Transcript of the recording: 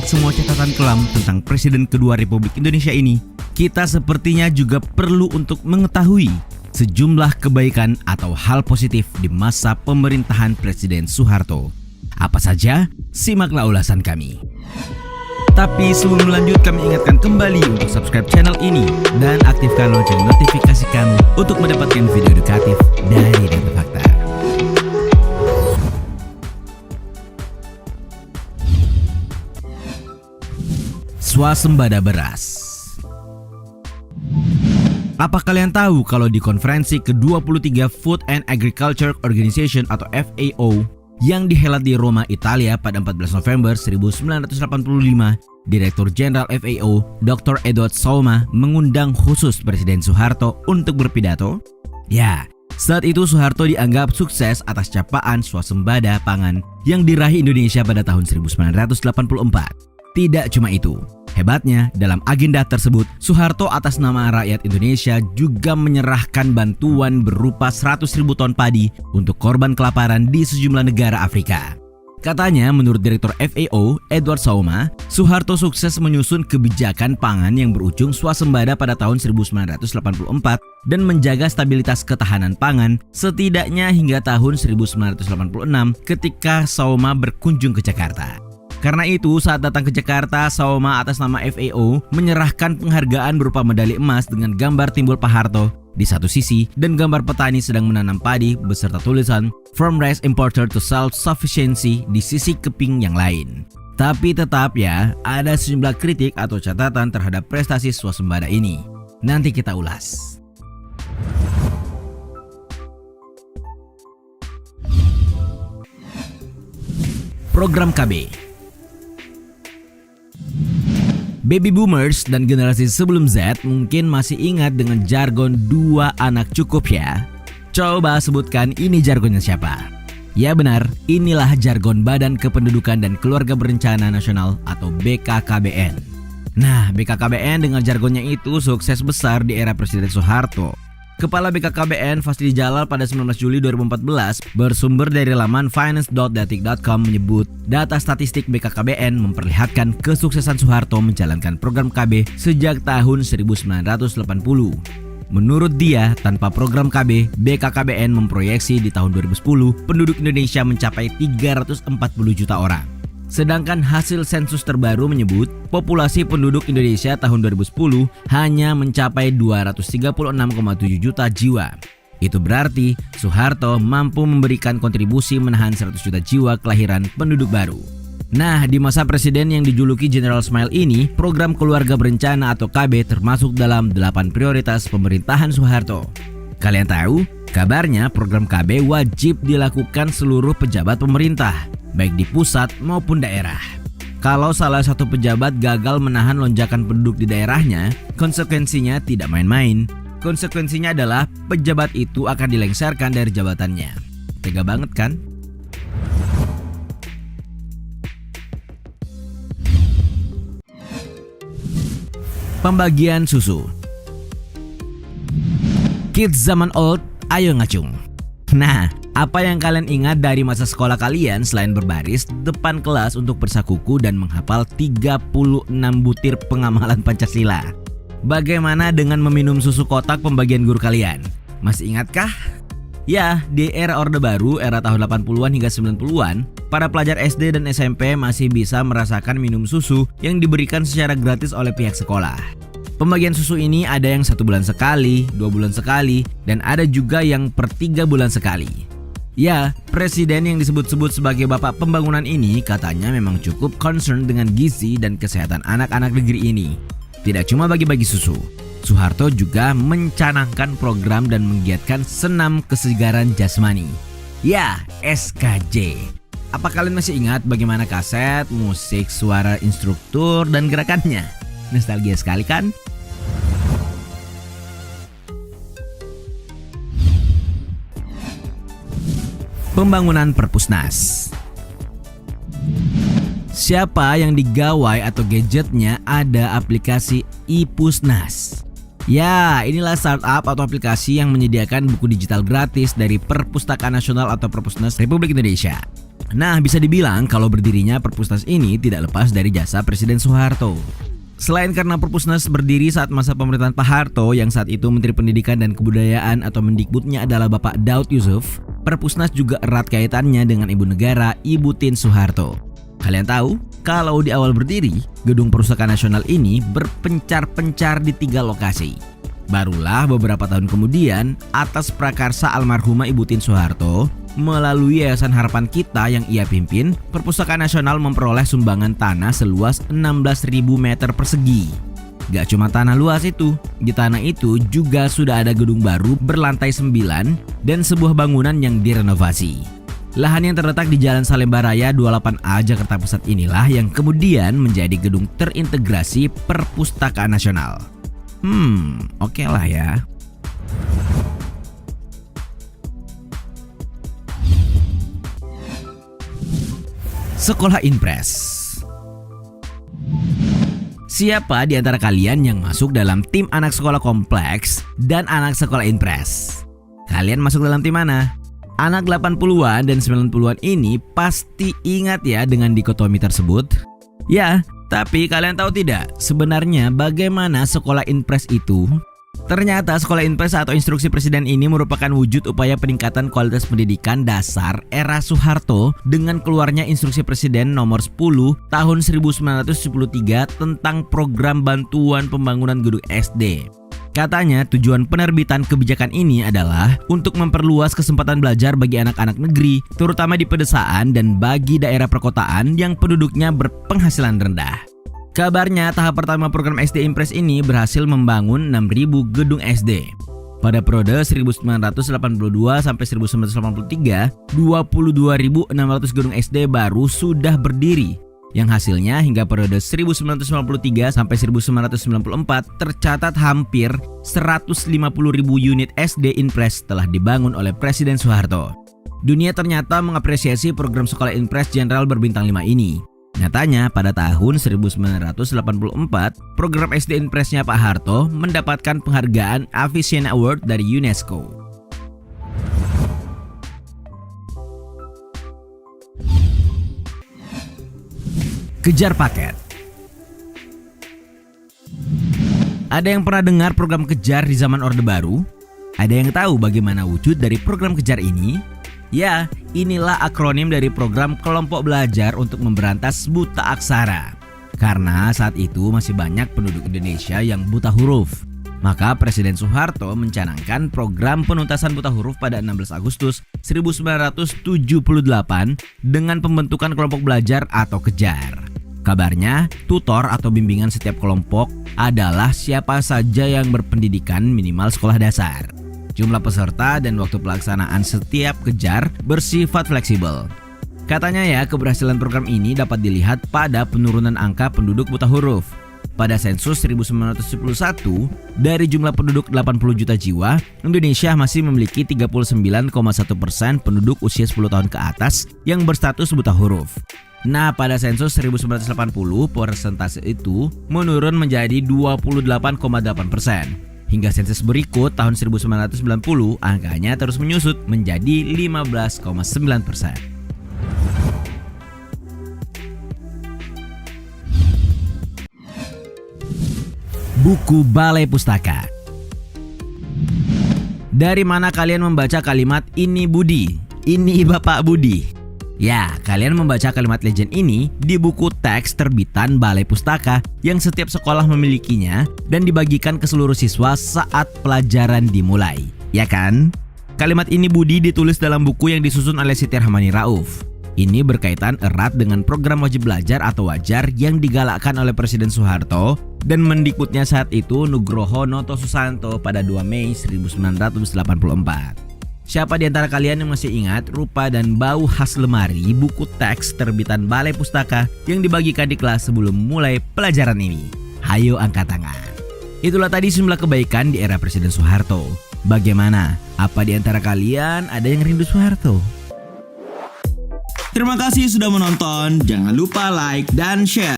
semua catatan kelam tentang Presiden kedua Republik Indonesia ini, kita sepertinya juga perlu untuk mengetahui sejumlah kebaikan atau hal positif di masa pemerintahan Presiden Soeharto. Apa saja? Simaklah ulasan kami. Tapi sebelum lanjut, kami ingatkan kembali untuk subscribe channel ini dan aktifkan lonceng notifikasi kami untuk mendapatkan video edukatif dari Data Fakta. Swasembada beras. Apa kalian tahu kalau di konferensi ke-23 Food and Agriculture Organization atau FAO yang dihelat di Roma, Italia pada 14 November 1985, Direktur Jenderal FAO, Dr. Edward Salma mengundang khusus Presiden Soeharto untuk berpidato? Ya, saat itu Soeharto dianggap sukses atas capaian swasembada pangan yang diraih Indonesia pada tahun 1984. Tidak cuma itu, hebatnya dalam agenda tersebut, Soeharto atas nama rakyat Indonesia juga menyerahkan bantuan berupa 100.000 ton padi untuk korban kelaparan di sejumlah negara Afrika. Katanya, menurut Direktur FAO, Edward Salma, Soeharto sukses menyusun kebijakan pangan yang berujung swasembada pada tahun 1984 dan menjaga stabilitas ketahanan pangan setidaknya hingga tahun 1986 ketika Salma berkunjung ke Jakarta. Karena itu, saat datang ke Jakarta, Salma atas nama FAO menyerahkan penghargaan berupa medali emas dengan gambar timbul Pak Harto di satu sisi dan gambar petani sedang menanam padi beserta tulisan From Rice Importer to Self-Sufficiency di sisi keping yang lain. Tapi tetap ya, ada sejumlah kritik atau catatan terhadap prestasi swasembada ini. Nanti kita ulas. Program KB. Baby boomers dan generasi sebelum Z mungkin masih ingat dengan jargon 2 anak cukup ya. Coba sebutkan ini jargonnya siapa? Ya benar, inilah jargon Badan Kependudukan dan Keluarga Berencana Nasional atau BKKBN. Nah, BKKBN dengan jargonnya itu sukses besar di era Presiden Soeharto. Kepala BKKBN Fasli Jalal pada 19 Juli 2014 bersumber dari laman finance.detik.com menyebut data statistik BKKBN memperlihatkan kesuksesan Soeharto menjalankan program KB sejak tahun 1980. Menurut dia, tanpa program KB, BKKBN memproyeksi di tahun 2010 penduduk Indonesia mencapai 340 juta orang. Sedangkan hasil sensus terbaru menyebut populasi penduduk Indonesia tahun 2010 hanya mencapai 236,7 juta jiwa. Itu berarti Soeharto mampu memberikan kontribusi menahan 100 juta jiwa kelahiran penduduk baru. Nah, di masa presiden yang dijuluki General Smile ini, program keluarga berencana atau KB termasuk dalam 8 prioritas pemerintahan Soeharto. Kalian tahu, kabarnya program KB wajib dilakukan seluruh pejabat pemerintah, baik di pusat maupun daerah. Kalau salah satu pejabat gagal menahan lonjakan penduduk di daerahnya, konsekuensinya tidak main-main. Konsekuensinya adalah pejabat itu akan dilengsarkan dari jabatannya. Tega banget kan? Pembagian susu. Kids zaman old, ayo ngacung. Nah, apa yang kalian ingat dari masa sekolah kalian selain berbaris depan kelas untuk bersakuku dan menghafal 36 butir pengamalan Pancasila? Bagaimana dengan meminum susu kotak pembagian guru kalian? Masih ingatkah? Ya, di era Orde Baru, era tahun 80-an hingga 90-an, para pelajar SD dan SMP masih bisa merasakan minum susu yang diberikan secara gratis oleh pihak sekolah. Pembagian susu ini ada yang 1 bulan sekali, 2 bulan sekali, dan ada juga yang per 3 bulan sekali. Ya, presiden yang disebut-sebut sebagai bapak pembangunan ini katanya memang cukup concern dengan gizi dan kesehatan anak-anak negeri ini. Tidak cuma bagi-bagi susu, Soeharto juga mencanangkan program dan menggiatkan senam kesegaran jasmani. Ya, SKJ. Apa kalian masih ingat bagaimana kaset, musik, suara instruktur, dan gerakannya? Nostalgia sekali kan? Pembangunan Perpusnas. Siapa yang digawai atau gadgetnya ada aplikasi iPusnas? Ya, inilah startup atau aplikasi yang menyediakan buku digital gratis dari Perpustakaan Nasional atau Perpusnas Republik Indonesia. Nah, bisa dibilang kalau berdirinya Perpusnas ini tidak lepas dari jasa Presiden Soeharto. Selain karena Perpusnas berdiri saat masa pemerintahan Pak Harto yang saat itu Menteri Pendidikan dan Kebudayaan atau Mendikbudnya adalah Bapak Daud Yusuf, Perpusnas juga erat kaitannya dengan Ibu Negara Ibu Tien Soeharto. Kalian tahu, kalau di awal berdiri, Gedung Perpustakaan Nasional ini berpencar-pencar di 3 lokasi. Barulah beberapa tahun kemudian, atas prakarsa almarhumah Ibu Tien Soeharto, melalui Yayasan Harapan Kita yang ia pimpin, Perpustakaan Nasional memperoleh sumbangan tanah seluas 16.000 meter persegi. Gak cuma tanah luas itu, di tanah itu juga sudah ada gedung baru berlantai 9 dan sebuah bangunan yang direnovasi. Lahan yang terletak di Jalan Salemba Raya 28A Jakarta Pusat inilah yang kemudian menjadi gedung terintegrasi Perpustakaan Nasional. Oke lah ya. Sekolah Inpres. Siapa di antara kalian yang masuk dalam tim anak sekolah kompleks dan anak sekolah Inpres? Kalian masuk dalam tim mana? Anak 80-an dan 90-an ini pasti ingat ya dengan dikotomi tersebut. Ya, tapi kalian tahu tidak sebenarnya bagaimana sekolah Inpres itu? Ternyata sekolah Inpres atau instruksi presiden ini merupakan wujud upaya peningkatan kualitas pendidikan dasar era Soeharto dengan keluarnya instruksi presiden nomor 10 tahun 1973 tentang program bantuan pembangunan gedung SD. Katanya tujuan penerbitan kebijakan ini adalah untuk memperluas kesempatan belajar bagi anak-anak negeri, terutama di pedesaan dan bagi daerah perkotaan yang penduduknya berpenghasilan rendah. Kabarnya tahap pertama program SD Inpres ini berhasil membangun 6.000 gedung SD. Pada periode 1982 sampai 1983, 22.600 gedung SD baru sudah berdiri. Yang hasilnya hingga periode 1993 sampai 1994 tercatat hampir 150.000 unit SD Inpres telah dibangun oleh Presiden Soeharto. Dunia ternyata mengapresiasi program sekolah Inpres Jenderal berbintang 5 ini. Nyatanya pada tahun 1984, program SD Inpresnya Pak Harto mendapatkan penghargaan Avicenna Award dari UNESCO. Kejar paket. Ada yang pernah dengar program Kejar di zaman Orde Baru? Ada yang tahu bagaimana wujud dari program Kejar ini? Ya, inilah akronim dari program kelompok belajar untuk memberantas buta aksara. Karena saat itu masih banyak penduduk Indonesia yang buta huruf. Maka Presiden Soeharto mencanangkan program penuntasan buta huruf pada 16 Agustus 1978 dengan pembentukan kelompok belajar atau Kejar. Kabarnya, tutor atau bimbingan setiap kelompok adalah siapa saja yang berpendidikan minimal sekolah dasar. Jumlah peserta dan waktu pelaksanaan setiap Kejar bersifat fleksibel. Katanya ya, keberhasilan program ini dapat dilihat pada penurunan angka penduduk buta huruf. Pada sensus 1971, dari jumlah penduduk 80 juta jiwa, Indonesia masih memiliki 39,1% penduduk usia 10 tahun ke atas yang berstatus buta huruf. Nah, pada sensus 1980, persentase itu menurun menjadi 28,8%. Hingga sensus berikut tahun 1990, angkanya terus menyusut menjadi 15,9%. Buku Balai Pustaka. Dari mana kalian membaca kalimat "ini Budi, ini Bapak Budi"? Ya, kalian membaca kalimat legend ini di buku teks terbitan Balai Pustaka yang setiap sekolah memilikinya dan dibagikan ke seluruh siswa saat pelajaran dimulai. Ya kan? Kalimat "ini Budi" ditulis dalam buku yang disusun oleh Siti Rahmani Rauf. Ini berkaitan erat dengan program wajib belajar atau wajar yang digalakkan oleh Presiden Soeharto dan Mendikbudnya saat itu Nugroho Noto Susanto pada 2 Mei 1984. Siapa di antara kalian yang masih ingat rupa dan bau khas lemari buku teks terbitan Balai Pustaka yang dibagikan di kelas sebelum mulai pelajaran ini? Hayo angkat tangan. Itulah tadi sejumlah kebaikan di era Presiden Soeharto. Bagaimana? Apa di antara kalian ada yang rindu Soeharto? Terima kasih sudah menonton. Jangan lupa like dan share.